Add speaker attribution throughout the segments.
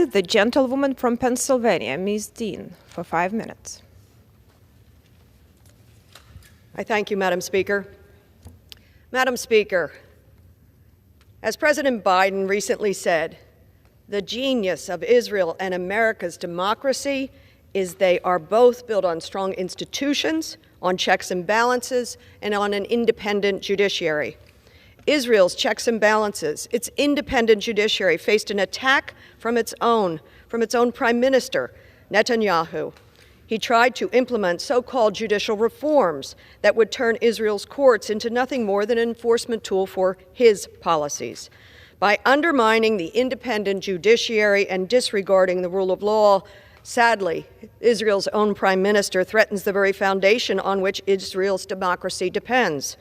Speaker 1: the gentlewoman from Pennsylvania, Ms. Dean, for 5 minutes.
Speaker 2: I thank you, Madam Speaker. Madam Speaker, as President Biden recently said, the genius of Israel and America's democracy is they are both built on strong institutions, on checks and balances, and on an independent judiciary. Israel's checks and balances, its independent judiciary, faced an attack from its own Prime Minister, Netanyahu. He tried to implement so-called judicial reforms that would turn Israel's courts into nothing more than an enforcement tool for his policies. By undermining the independent judiciary and disregarding the rule of law, sadly, Israel's own Prime Minister threatens the very foundation on which Israel's democracy depends.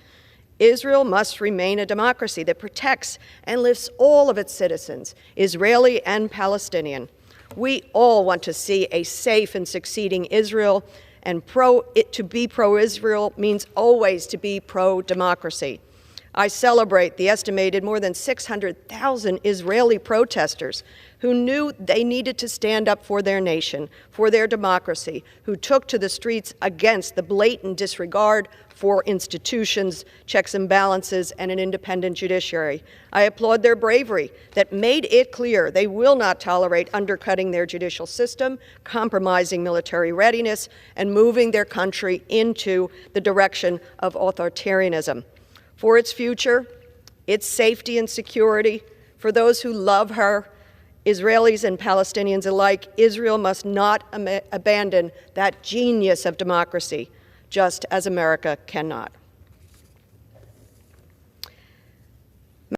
Speaker 2: Israel must remain a democracy that protects and lifts all of its citizens, Israeli and Palestinian. We all want to see a safe and succeeding Israel, and to be pro-Israel means always to be pro-democracy. I celebrate the estimated more than 600,000 Israeli protesters who knew they needed to stand up for their nation, for their democracy, who took to the streets against the blatant disregard for institutions, checks and balances, and an independent judiciary. I applaud their bravery that made it clear they will not tolerate undercutting their judicial system, compromising military readiness, and moving their country into the direction of authoritarianism. For its future, its safety and security, for those who love her, Israelis and Palestinians alike, Israel must not abandon that genius of democracy, just as America cannot.